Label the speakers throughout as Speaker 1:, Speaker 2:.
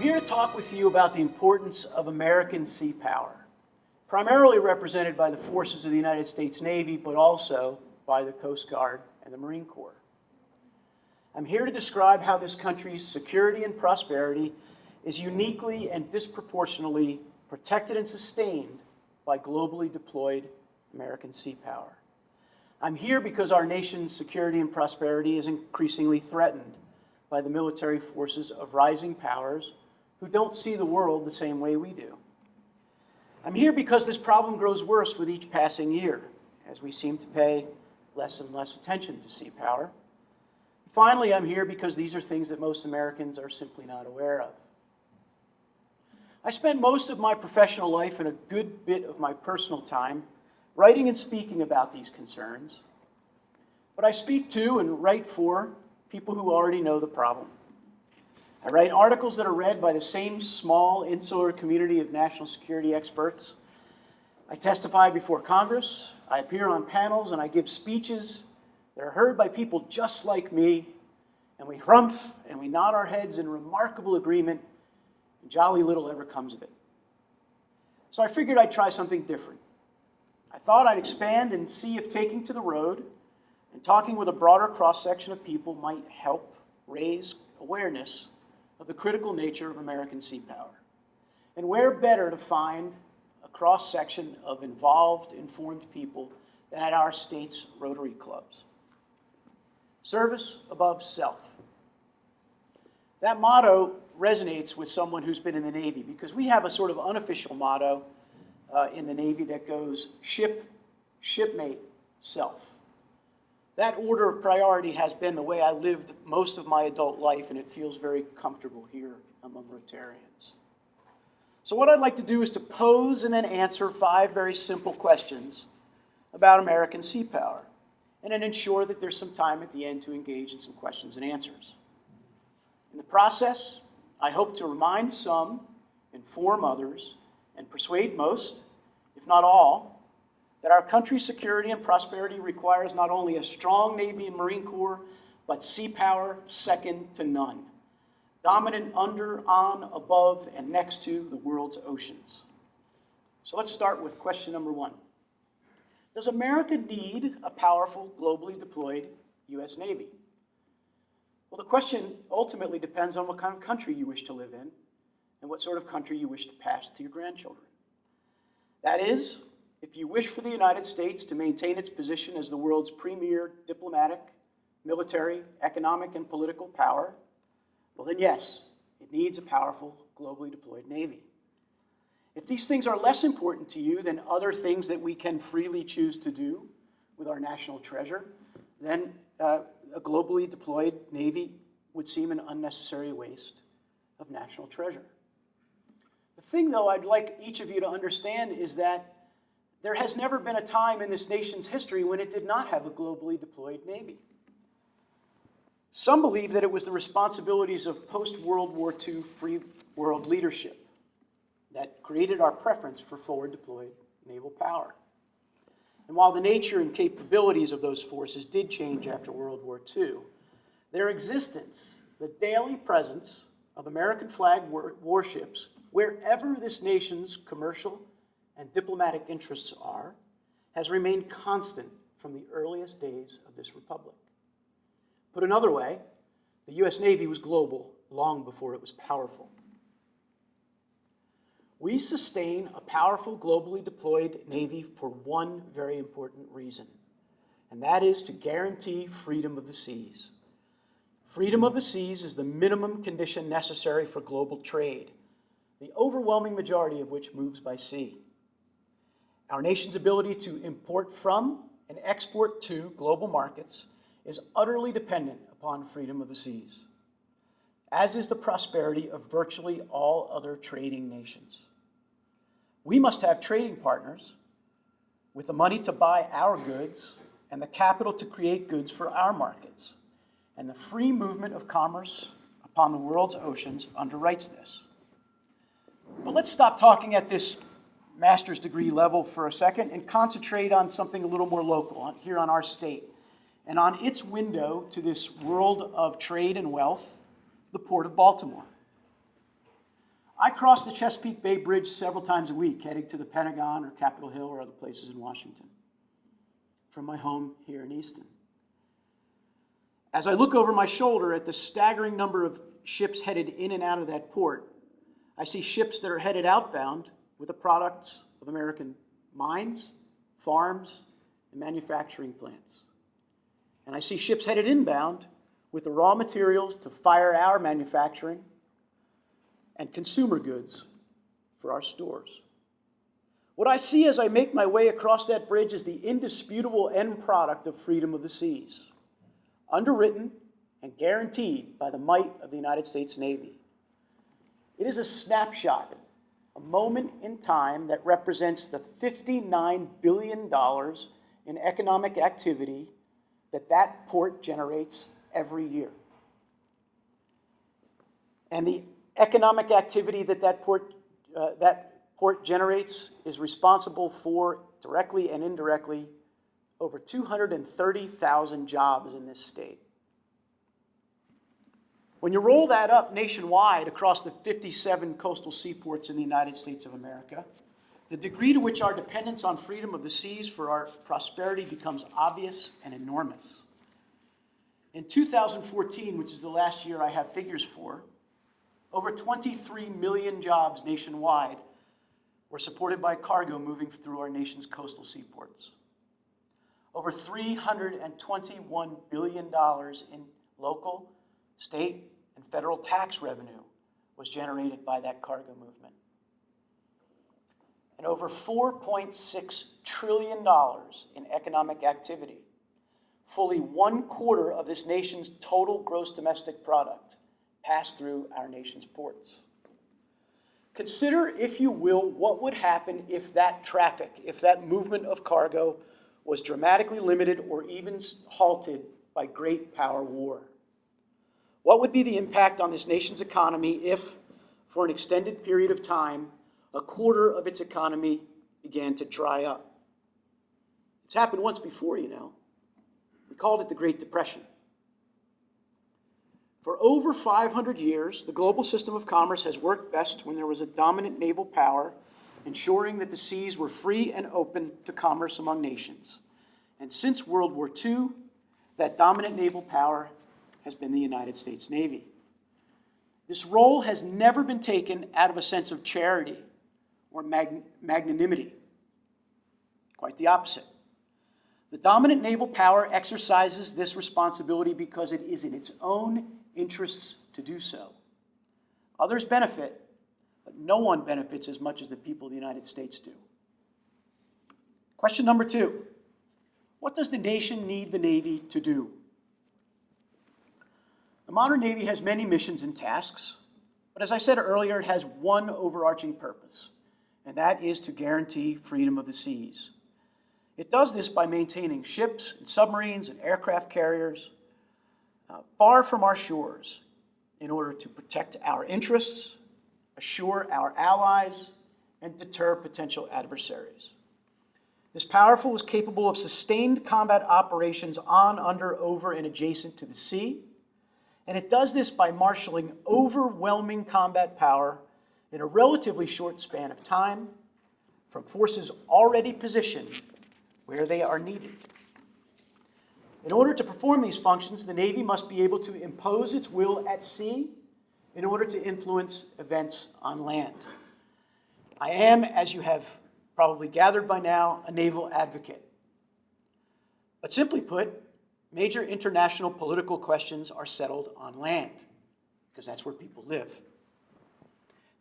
Speaker 1: here to talk with you about the importance of American Seapower, primarily represented by the forces of the United States Navy, but also by the Coast Guard and the Marine Corps. I'm here to describe how this country's security and prosperity is uniquely and disproportionately protected and sustained by globally deployed American Seapower. I'm here because our nation's security and prosperity is increasingly threatened by the military forces of rising powers who don't see the world the same way we do. I'm here because this problem grows worse with each passing year, as we seem to pay less and less attention to sea power. Finally, I'm here because these are things that most Americans are simply not aware of. I spent most of my professional life and a good bit of my personal time writing and speaking about these concerns, but I speak to and write for people who already know the problem. I write articles that are read by the same small, insular community of national security experts. I testify before Congress, I appear on panels, and I give speeches that are heard by people just like me, and we harumph and we nod our heads in remarkable agreement, and jolly little ever comes of it. So I figured I'd try something different. I thought I'd expand and see if taking to the road and talking with a broader cross-section of people might help raise awareness of the critical nature of American Seapower. And where better to find a cross-section of involved, informed people than at our state's Rotary clubs. Service above self. That motto resonates with someone who's been in the Navy because we have a sort of unofficial motto in the Navy that goes ship, shipmate, self. That order of priority has been the way I lived most of my adult life, and it feels very comfortable here among Rotarians. So what I'd like to do is to pose and then answer 5 very simple questions about American Seapower, and then ensure that there's some time at the end to engage in some questions and answers. In the process, I hope to remind some, inform others, and persuade most, if not all, that our country's security and prosperity requires not only a strong Navy and Marine Corps, but sea power second to none, dominant under, on, above, and next to the world's oceans. So let's start with question number 1. Does America need a powerful, globally deployed U.S. Navy? Well, the question ultimately depends on what kind of country you wish to live in and what sort of country you wish to pass to your grandchildren. That is, if you wish for the United States to maintain its position as the world's premier diplomatic, military, economic, and political power, well then yes, it needs a powerful, globally deployed Navy. If these things are less important to you than other things that we can freely choose to do with our national treasure, then a globally deployed Navy would seem an unnecessary waste of national treasure. The thing, though, I'd like each of you to understand is that there has never been a time in this nation's history when it did not have a globally deployed Navy. Some believe that it was the responsibilities of post-World War II free world leadership that created our preference for forward-deployed naval power. And while the nature and capabilities of those forces did change after World War II, their existence, the daily presence of American flag warships wherever this nation's commercial and diplomatic interests are, has remained constant from the earliest days of this republic. Put another way, the U.S. Navy was global long before it was powerful. We sustain a powerful, globally deployed Navy for one very important reason, and that is to guarantee freedom of the seas. Freedom of the seas is the minimum condition necessary for global trade, the overwhelming majority of which moves by sea. Our nation's ability to import from and export to global markets is utterly dependent upon freedom of the seas, as is the prosperity of virtually all other trading nations. We must have trading partners with the money to buy our goods and the capital to create goods for our markets, and the free movement of commerce upon the world's oceans underwrites this. But let's stop talking at this master's degree level for a second and concentrate on something a little more local, here on our state, and on its window to this world of trade and wealth, the Port of Baltimore. I cross the Chesapeake Bay Bridge several times a week, heading to the Pentagon or Capitol Hill or other places in Washington from my home here in Easton. As I look over my shoulder at the staggering number of ships headed in and out of that port, I see ships that are headed outbound with the products of American mines, farms, and manufacturing plants. And I see ships headed inbound with the raw materials to fire our manufacturing and consumer goods for our stores. What I see as I make my way across that bridge is the indisputable end product of freedom of the seas, underwritten and guaranteed by the might of the United States Navy. It is a snapshot, a moment in time that represents the $59 billion in economic activity that port generates every year. And the economic activity that port generates is responsible for, directly and indirectly, over 230,000 jobs in this state. When you roll that up nationwide across the 57 coastal seaports in the United States of America, the degree to which our dependence on freedom of the seas for our prosperity becomes obvious and enormous. In 2014, which is the last year I have figures for, over 23 million jobs nationwide were supported by cargo moving through our nation's coastal seaports. Over $321 billion in local, state, and federal tax revenue was generated by that cargo movement. And over $4.6 trillion in economic activity, fully 1/4 of this nation's total gross domestic product, passed through our nation's ports. Consider, if you will, what would happen if that traffic, if that movement of cargo was dramatically limited or even halted by great power war. What would be the impact on this nation's economy if, for an extended period of time, 1/4 of its economy began to dry up? It's happened once before, you know. We called it the Great Depression. For over 500 years, the global system of commerce has worked best when there was a dominant naval power, ensuring that the seas were free and open to commerce among nations. And since World War II, that dominant naval power has been the United States Navy. This role has never been taken out of a sense of charity or magnanimity. Quite the opposite. The dominant naval power exercises this responsibility because it is in its own interests to do so. Others benefit, but no one benefits as much as the people of the United States do. Question number 2. What does the nation need the Navy to do? The modern Navy has many missions and tasks, but as I said earlier, it has one overarching purpose, and that is to guarantee freedom of the seas. It does this by maintaining ships and submarines and aircraft carriers far from our shores in order to protect our interests, assure our allies, and deter potential adversaries. This powerful is capable of sustained combat operations on, under, over, and adjacent to the sea, and it does this by marshaling overwhelming combat power in a relatively short span of time from forces already positioned where they are needed. In order to perform these functions, the Navy must be able to impose its will at sea in order to influence events on land. I am, as you have probably gathered by now, a naval advocate. But simply put, major international political questions are settled on land, because that's where people live.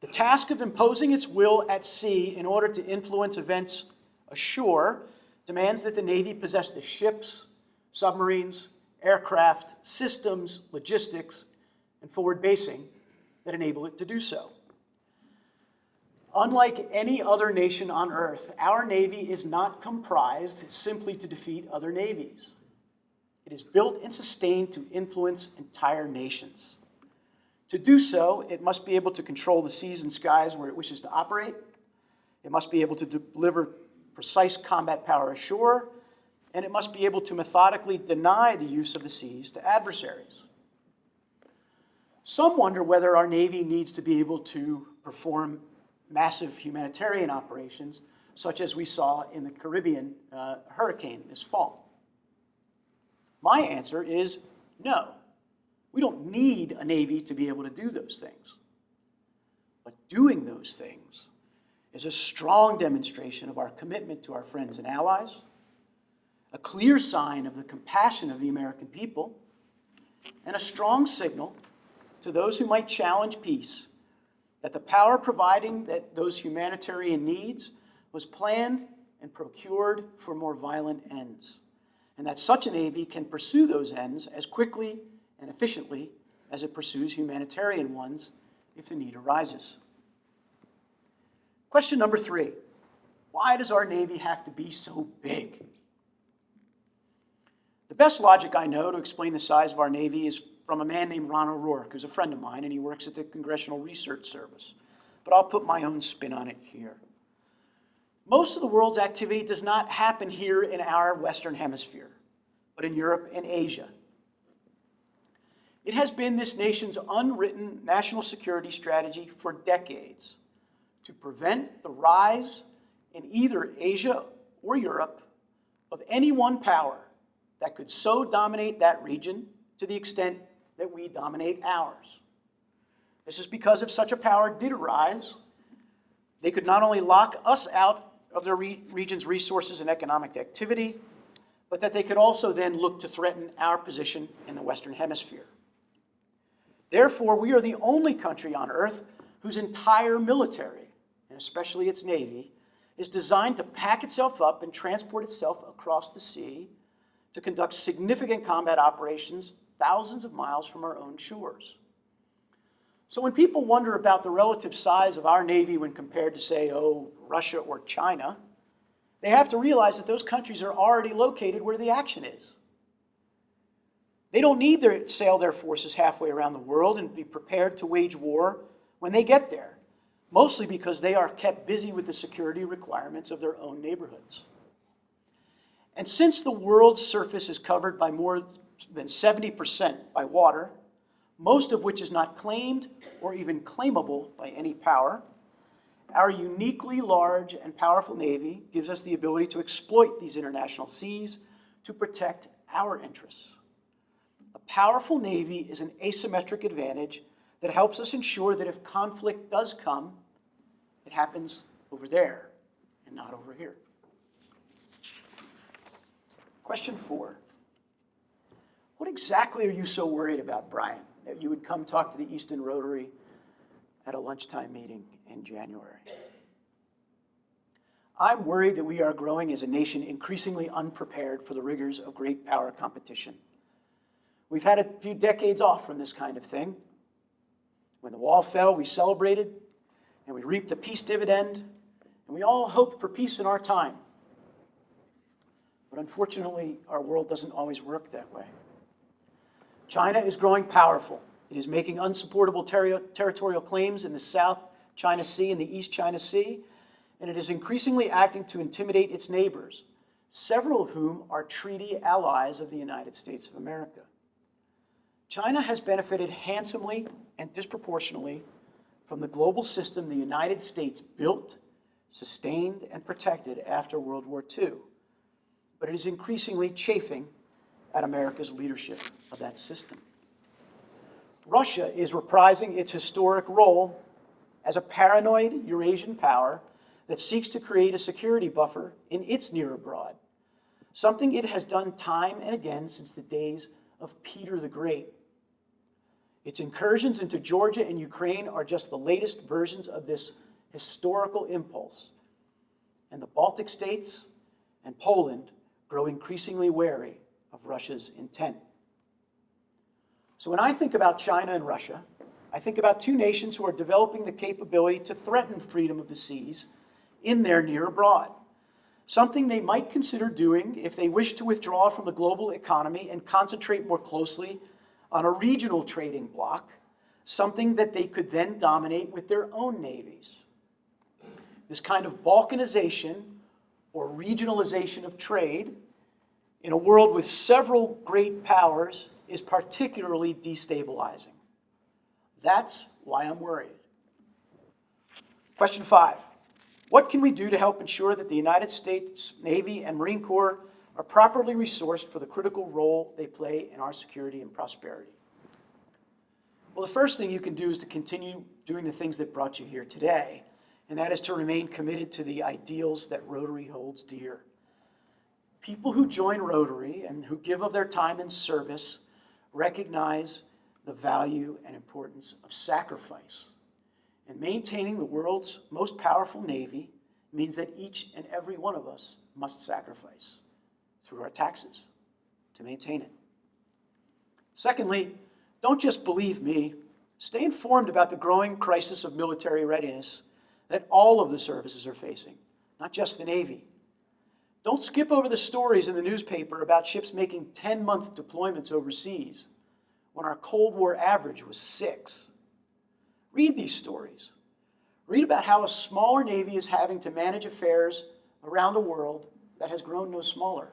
Speaker 1: The task of imposing its will at sea in order to influence events ashore demands that the Navy possess the ships, submarines, aircraft, systems, logistics, and forward basing that enable it to do so. Unlike any other nation on Earth, our Navy is not comprised simply to defeat other navies. It is built and sustained to influence entire nations. To do so, it must be able to control the seas and skies where it wishes to operate. It must be able to deliver precise combat power ashore, and it must be able to methodically deny the use of the seas to adversaries. Some wonder whether our Navy needs to be able to perform massive humanitarian operations, such as we saw in the Caribbean hurricane this fall. My answer is no. We don't need a Navy to be able to do those things. But doing those things is a strong demonstration of our commitment to our friends and allies, a clear sign of the compassion of the American people, and a strong signal to those who might challenge peace that the power providing that those humanitarian needs was planned and procured for more violent ends, and that such a Navy can pursue those ends as quickly and efficiently as it pursues humanitarian ones if the need arises. Question number 3, why does our Navy have to be so big? The best logic I know to explain the size of our Navy is from a man named Ron O'Rourke, who's a friend of mine, and he works at the Congressional Research Service. But I'll put my own spin on it here. Most of the world's activity does not happen here in our Western Hemisphere, but in Europe and Asia. It has been this nation's unwritten national security strategy for decades to prevent the rise in either Asia or Europe of any one power that could so dominate that region to the extent that we dominate ours. This is because if such a power did arise, they could not only lock us out of their region's resources and economic activity, but that they could also then look to threaten our position in the Western Hemisphere. Therefore, we are the only country on Earth whose entire military, and especially its Navy, is designed to pack itself up and transport itself across the sea to conduct significant combat operations thousands of miles from our own shores. So when people wonder about the relative size of our Navy when compared to, say, Russia or China, they have to realize that those countries are already located where the action is. They don't need to sail their forces halfway around the world and be prepared to wage war when they get there, mostly because they are kept busy with the security requirements of their own neighborhoods. And since the world's surface is covered by more than 70% by water, most of which is not claimed or even claimable by any power, our uniquely large and powerful Navy gives us the ability to exploit these international seas to protect our interests. A powerful Navy is an asymmetric advantage that helps us ensure that if conflict does come, it happens over there and not over here. Question 4. What exactly are you so worried about, Brian, that you would come talk to the Easton Rotary at a lunchtime meeting in January? I'm worried that we are growing as a nation increasingly unprepared for the rigors of great power competition. We've had a few decades off from this kind of thing. When the wall fell, we celebrated, and we reaped a peace dividend, and we all hoped for peace in our time. But unfortunately, our world doesn't always work that way. China is growing powerful. It is making unsupportable territorial claims in the South China Sea and the East China Sea, and it is increasingly acting to intimidate its neighbors, several of whom are treaty allies of the United States of America. China has benefited handsomely and disproportionately from the global system the United States built, sustained, and protected after World War II, but it is increasingly chafing at America's leadership of that system. Russia is reprising its historic role as a paranoid Eurasian power that seeks to create a security buffer in its near abroad, something it has done time and again since the days of Peter the Great. Its incursions into Georgia and Ukraine are just the latest versions of this historical impulse, and the Baltic states and Poland grow increasingly wary of Russia's intent. So when I think about China and Russia, I think about two nations who are developing the capability to threaten freedom of the seas in their near abroad, something they might consider doing if they wish to withdraw from the global economy and concentrate more closely on a regional trading bloc, something that they could then dominate with their own navies. This kind of balkanization or regionalization of trade in a world with several great powers is particularly destabilizing. That's why I'm worried. Question 5. What can we do to help ensure that the United States Navy and Marine Corps are properly resourced for the critical role they play in our security and prosperity? Well, the first thing you can do is to continue doing the things that brought you here today, and that is to remain committed to the ideals that Rotary holds dear. People who join Rotary and who give of their time and service recognize the value and importance of sacrifice. And maintaining the world's most powerful Navy means that each and every one of us must sacrifice through our taxes to maintain it. Secondly, don't just believe me. Stay informed about the growing crisis of military readiness that all of the services are facing, not just the Navy. Don't skip over the stories in the newspaper about ships making 10-month deployments overseas when our Cold War average was 6. Read these stories. Read about how a smaller Navy is having to manage affairs around a world that has grown no smaller,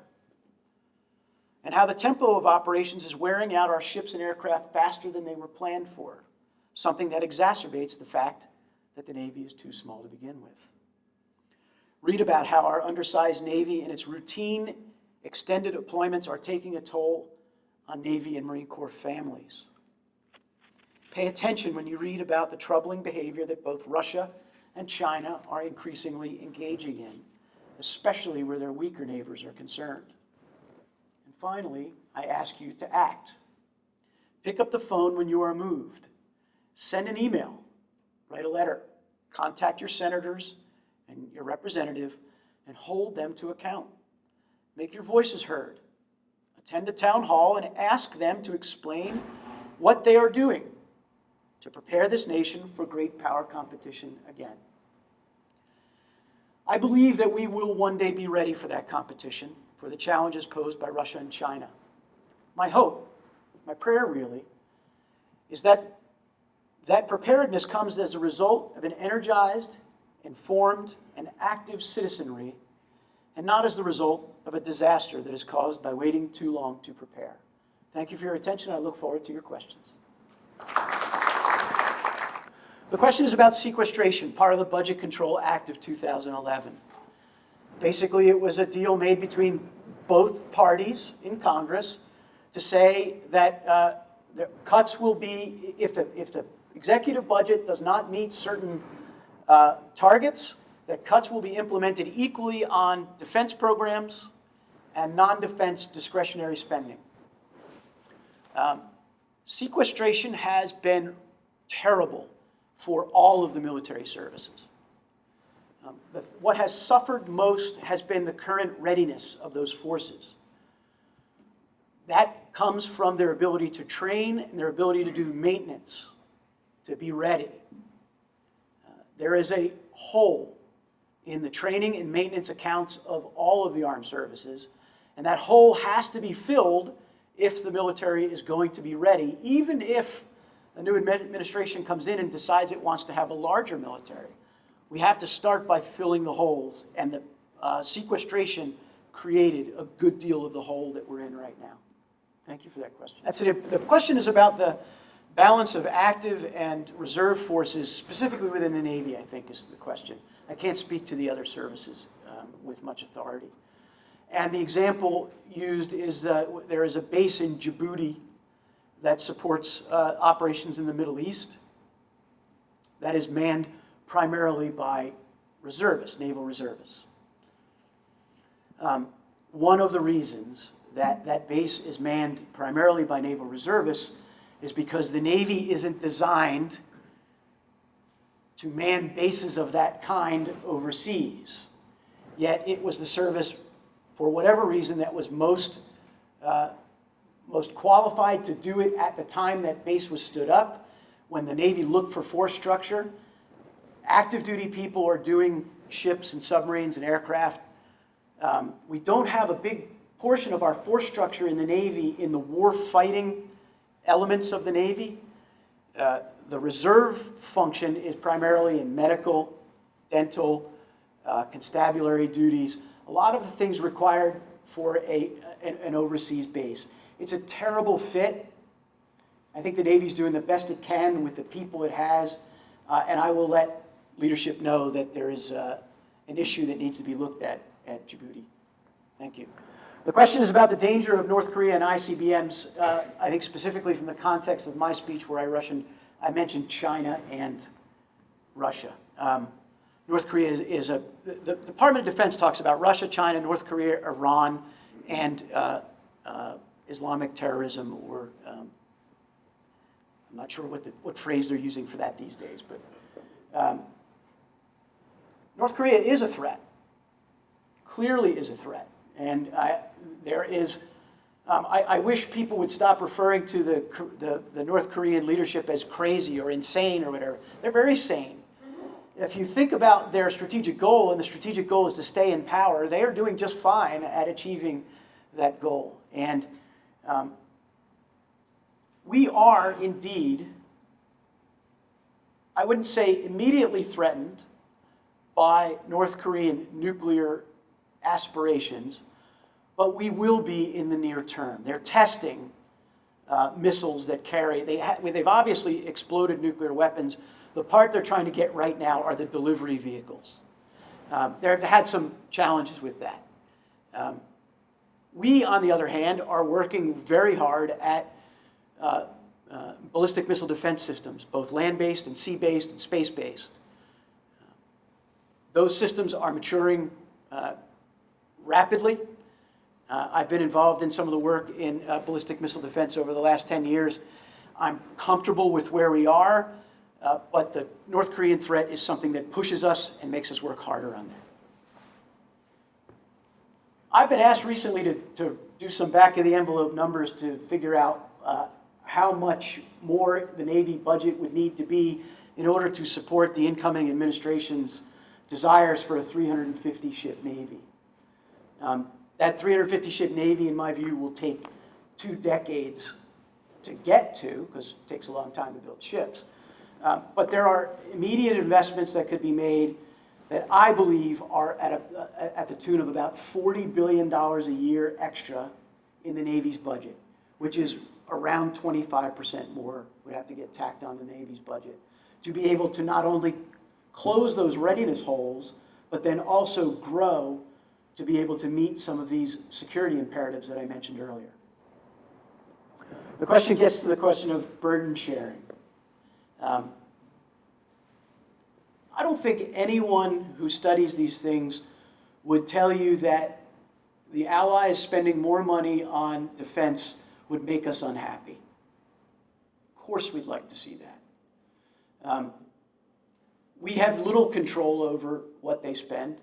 Speaker 1: and how the tempo of operations is wearing out our ships and aircraft faster than they were planned for, something that exacerbates the fact that the Navy is too small to begin with. Read about how our undersized Navy and its routine extended deployments are taking a toll on Navy and Marine Corps families. Pay attention when you read about the troubling behavior that both Russia and China are increasingly engaging in, especially where their weaker neighbors are concerned. And finally, I ask you to act. Pick up the phone when you are moved. Send an email. Write a letter. Contact your senators and your representative and hold them to account. Make your voices heard. Attend a town hall and ask them to explain what they are doing to prepare this nation for great power competition again. I believe that we will one day be ready for that competition, for the challenges posed by Russia and China. My hope, my prayer really, is that preparedness comes as a result of an energized, informed, and active citizenry, and not as the result of a disaster that is caused by waiting too long to prepare. Thank you for your attention. I look forward to your questions. The question is about sequestration, part of the Budget Control Act of 2011. Basically, it was a deal made between both parties in Congress to say that the cuts will be, if the executive budget does not meet certain targets, that cuts will be implemented equally on defense programs and non-defense discretionary spending. Sequestration has been terrible for all of the military services. What has suffered most has been the current readiness of those forces. That comes from their ability to train and their ability to do maintenance, to be ready. There is a hole in the training and maintenance accounts of all of the armed services, and that hole has to be filled if the military is going to be ready, even if a new administration comes in and decides it wants to have a larger military. We have to start by filling the holes, and the sequestration created a good deal of the hole that we're in right now. Thank you for that question. The question is about the balance of active and reserve forces, specifically within the Navy, I think is the question. I can't speak to the other services with much authority. And the example used is there is a base in Djibouti that supports operations in the Middle East that is manned primarily by reservists, naval reservists. One of the reasons that that base is manned primarily by naval reservists is because the Navy isn't designed to man bases of that kind overseas. Yet it was the service, for whatever reason, that was most qualified to do it at the time that base was stood up. When the Navy looked for force structure, active duty people are doing ships and submarines and aircraft. We don't have a big portion of our force structure in the Navy in the war fighting elements of the Navy. The reserve function is primarily in medical, dental, constabulary duties, a lot of the things required for an overseas base. It's a terrible fit, I think the Navy's doing the best it can with the people it has, and I will let leadership know that there is an issue that needs to be looked at Djibouti. Thank you. The question is about the danger of North Korea and ICBMs, I think specifically from the context of my speech where I mentioned China and Russia. North Korea the Department of Defense talks about Russia, China, North Korea, Iran, and Islamic terrorism, or I'm not sure what phrase they're using for that these days, but North Korea is a threat, clearly is a threat. And I wish people would stop referring to the North Korean leadership as crazy or insane or whatever. They're very sane. If you think about their strategic goal, and the strategic goal is to stay in power, they are doing just fine at achieving that goal. And we are indeed, I wouldn't say immediately threatened by North Korean nuclear aspirations, but we will be in the near term. They're testing missiles that carry, they've obviously exploded nuclear weapons. The part they're trying to get right now are the delivery vehicles. They've had some challenges with that. We, on the other hand, are working very hard at ballistic missile defense systems, both land-based and sea-based and space-based. Those systems are maturing rapidly. I've been involved in some of the work in ballistic missile defense over the last 10 years. I'm comfortable with where we are, but the North Korean threat is something that pushes us and makes us work harder on that. I've been asked recently to do some back-of-the-envelope numbers to figure out how much more the Navy budget would need to be in order to support the incoming administration's desires for a 350-ship Navy. That 350-ship Navy, in my view, will take 2 decades to get to, because it takes a long time to build ships. But there are immediate investments that could be made that I believe are at the tune of about $40 billion a year extra in the Navy's budget, which is around 25% more would have to get tacked on the Navy's budget to be able to not only close those readiness holes, but then also grow to be able to meet some of these security imperatives that I mentioned earlier. The question gets to the question of burden sharing. I don't think anyone who studies these things would tell you that the Allies spending more money on defense would make us unhappy. Of course we'd like to see that. We have little control over what they spend.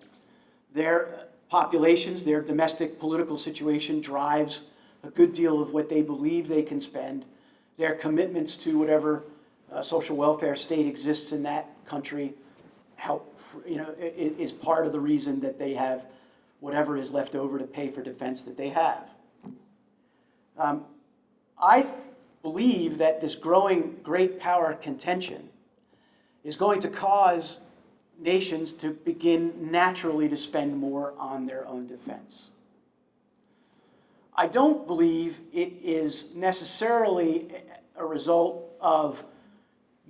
Speaker 1: Their populations, their domestic political situation drives a good deal of what they believe they can spend. Their commitments to whatever social welfare state exists in that country is part of the reason that they have whatever is left over to pay for defense that they have. I believe that this growing great power contention is going to cause nations to begin naturally to spend more on their own defense. I don't believe it is necessarily a result of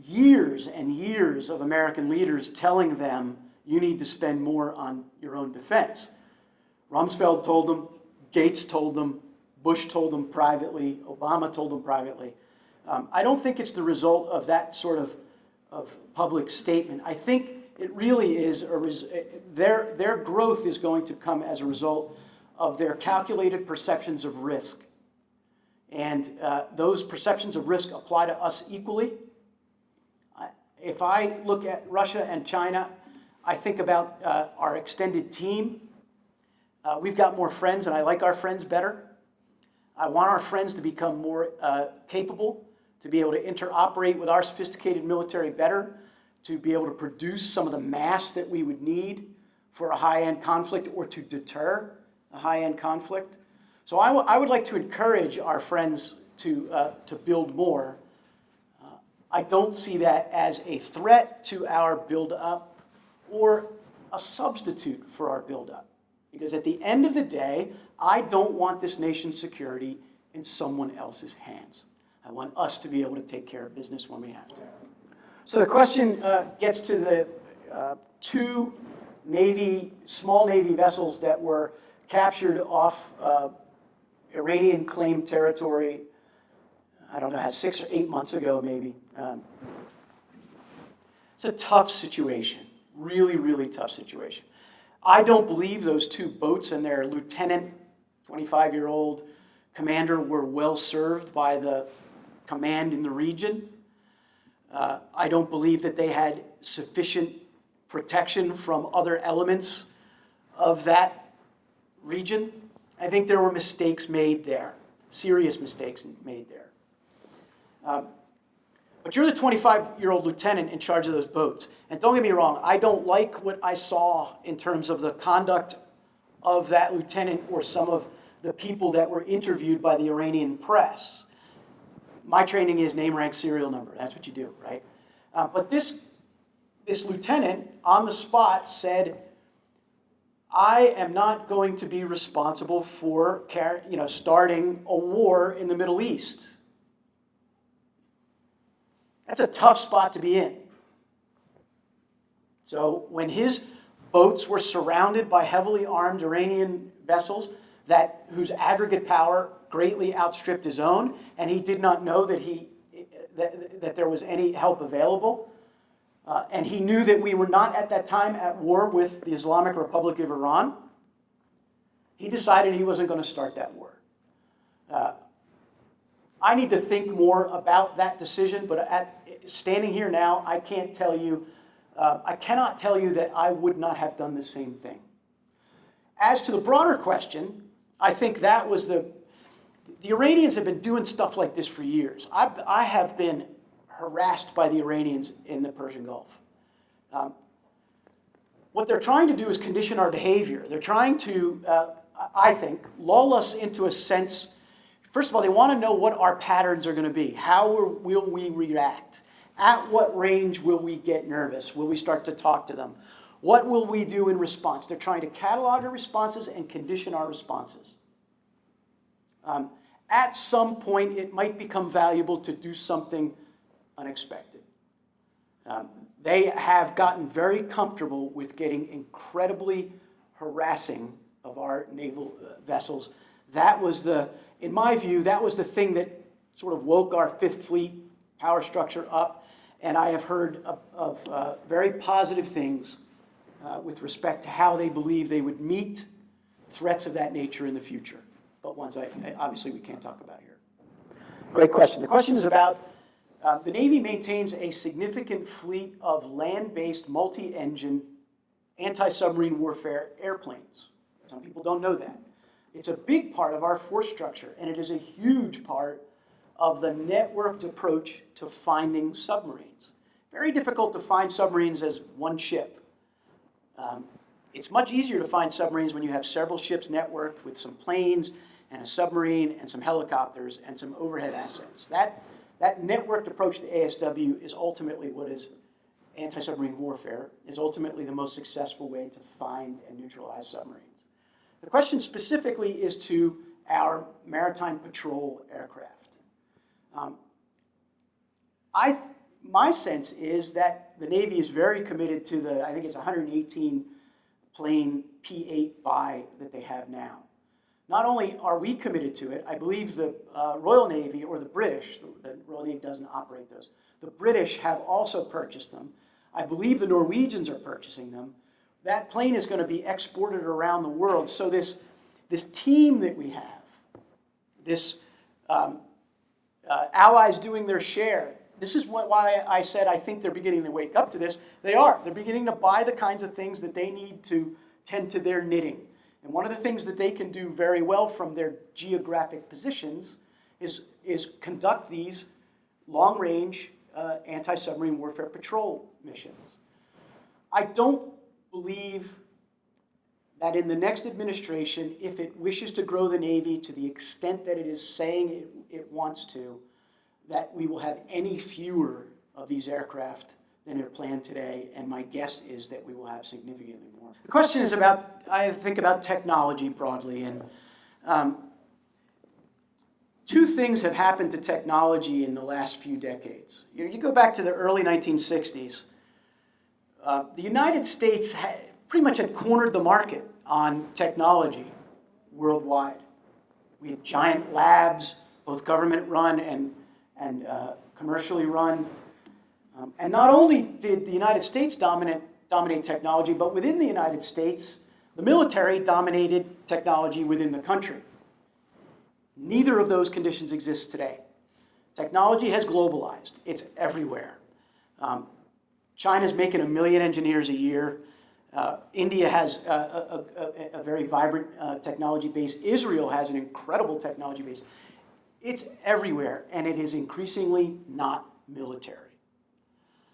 Speaker 1: years and years of American leaders telling them you need to spend more on your own defense. Rumsfeld told them, Gates told them, Bush told them privately, Obama told them privately. I don't think it's the result of that sort of public statement. I think it really is their growth is going to come as a result of their calculated perceptions of risk. And those perceptions of risk apply to us equally. If I look at Russia and China, I think about our extended team. We've got more friends, and I like our friends better. I want our friends to become more capable, to be able to interoperate with our sophisticated military better, to be able to produce some of the mass that we would need for a high-end conflict or to deter a high-end conflict. So I would like to encourage our friends to build more. I don't see that as a threat to our build-up or a substitute for our build-up. Because at the end of the day, I don't want this nation's security in someone else's hands. I want us to be able to take care of business when we have to. So the question gets to the two small Navy vessels that were captured off Iranian claimed territory, I don't know, 6 or 8 months ago maybe. It's a tough situation, really, really tough situation. I don't believe those two boats and their lieutenant, 25-year-old commander, were well served by the command in the region. I don't believe that they had sufficient protection from other elements of that region. I think there were mistakes made there, serious mistakes made there. But you're the 25-year-old lieutenant in charge of those boats. And don't get me wrong, I don't like what I saw in terms of the conduct of that lieutenant or some of the people that were interviewed by the Iranian press. My training is name, rank, serial number. That's what you do, right? But this lieutenant on the spot said, I am not going to be responsible for starting a war in the Middle East. That's a tough spot to be in. So when his boats were surrounded by heavily armed Iranian vessels whose aggregate power greatly outstripped his own, and he did not know that there was any help available, and he knew that we were not at that time at war with the Islamic Republic of Iran, he decided he wasn't going to start that war. I need to think more about that decision, but standing here now, I cannot tell you that I would not have done the same thing. As to the broader question, I think that was the Iranians have been doing stuff like this for years. I have been harassed by the Iranians in the Persian Gulf. What they're trying to do is condition our behavior. They're trying to, I think, lull us into a sense. First of all, they want to know what our patterns are going to be. How will we react? At what range will we get nervous? Will we start to talk to them? What will we do in response? They're trying to catalog our responses and condition our responses. At some point, it might become valuable to do something unexpected. They have gotten very comfortable with getting incredibly harassing of our naval vessels. That was in my view, that was the thing that sort of woke our Fifth Fleet power structure up. And I have heard of very positive things with respect to how they believe they would meet threats of that nature in the future, but ones obviously we can't talk about here. Great question. The question is about the Navy maintains a significant fleet of land-based multi-engine anti-submarine warfare airplanes. Some people don't know that. It's a big part of our force structure, and it is a huge part of the networked approach to finding submarines. Very difficult to find submarines as one ship. It's much easier to find submarines when you have several ships networked with some planes and a submarine and some helicopters and some overhead assets. That networked approach to ASW is ultimately what is anti-submarine warfare, is ultimately the most successful way to find and neutralize submarines. The question specifically is to our maritime patrol aircraft. My sense is that the Navy is very committed to I think it's 118 plane P-8 buy that they have now. Not only are we committed to it, I believe the Royal Navy or the British, the Royal Navy doesn't operate those, the British have also purchased them. I believe the Norwegians are purchasing them. That plane is going to be exported around the world. So this team that we have, this allies doing their share, this is why I said I think they're beginning to wake up to this. They are. They're beginning to buy the kinds of things that they need to tend to their knitting. And one of the things that they can do very well from their geographic positions is conduct these long-range anti-submarine warfare patrol missions. I don't believe that in the next administration, if it wishes to grow the Navy to the extent that it is saying it wants to, that we will have any fewer of these aircraft than are planned today, and my guess is that we will have significantly more. The question is I think about technology broadly, and two things have happened to technology in the last few decades. You go back to the early 1960s, the United States pretty much had cornered the market on technology worldwide. We had giant labs, both government-run and commercially run. And not only did the United States dominate technology, but within the United States, the military dominated technology within the country. Neither of those conditions exists today. Technology has globalized. It's everywhere. China's making 1 million engineers a year. India has a very vibrant technology base. Israel has an incredible technology base. It's everywhere, and it is increasingly not military.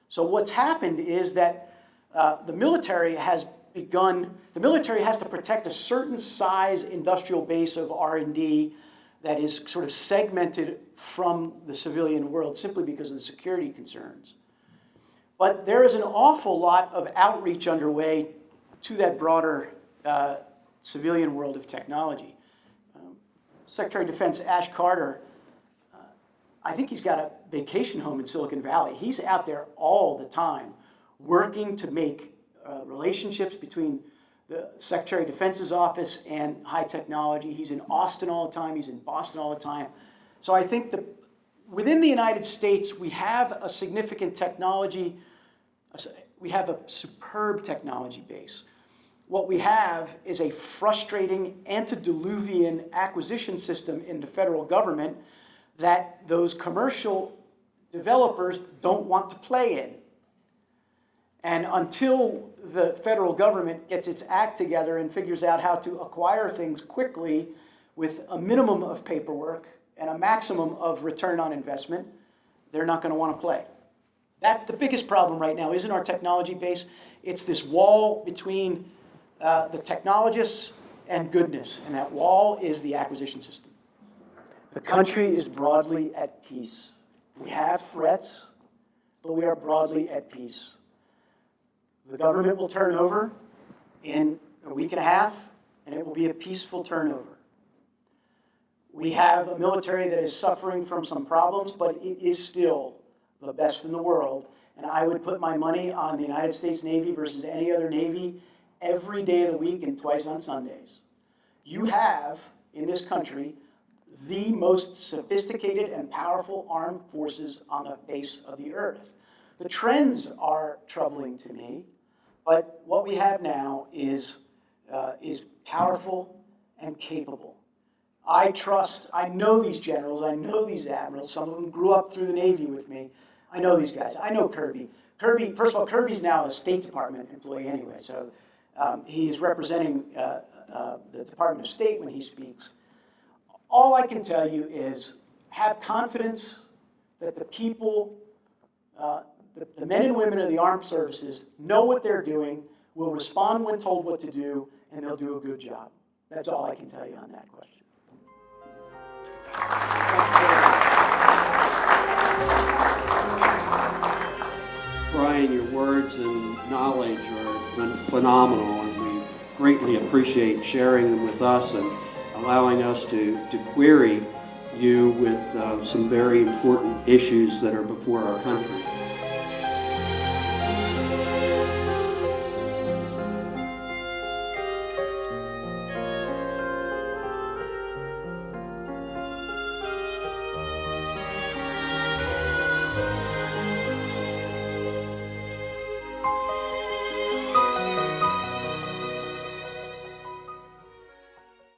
Speaker 1: So what's happened is that the military has to protect a certain size industrial base of R&D that is sort of segmented from the civilian world simply because of the security concerns. But there is an awful lot of outreach underway to that broader civilian world of technology. Secretary of Defense Ash Carter, I think he's got a vacation home in Silicon Valley. He's out there all the time working to make relationships between the Secretary of Defense's office and high technology. He's in Austin all the time. He's in Boston all the time. So I think that within the United States, we have a significant technology, we have a superb technology base. What we have is a frustrating antediluvian acquisition system in the federal government that those commercial developers don't want to play in. And until the federal government gets its act together and figures out how to acquire things quickly with a minimum of paperwork and a maximum of return on investment, they're not going to want to play. The biggest problem right now isn't our technology base. It's this wall between the technologists and goodness, and that wall is the acquisition system. The country is broadly at peace. We have threats, but we are broadly at peace. The government will turn over in a week and a half, and it will be a peaceful turnover. We have a military that is suffering from some problems, but it is still the best in the world. And I would put my money on the United States Navy versus any other Navy every day of the week and twice on Sundays. You have, in this country, the most sophisticated and powerful armed forces on the face of the earth. The trends are troubling to me, but what we have now is powerful and capable. I know these generals, I know these admirals. Some of them grew up through the Navy with me. I know these guys. I know Kirby. First of all, Kirby's now a State Department employee anyway, so he's representing the Department of State when he speaks. All I can tell you is have confidence that the people, the men and women of the armed services know what they're doing, will respond when told what to do, and they'll do a good job. That's all I can tell you on that question.
Speaker 2: Brian, your words and knowledge are phenomenal, and we greatly appreciate sharing them with us and allowing us to query you with some very important issues that are before our country.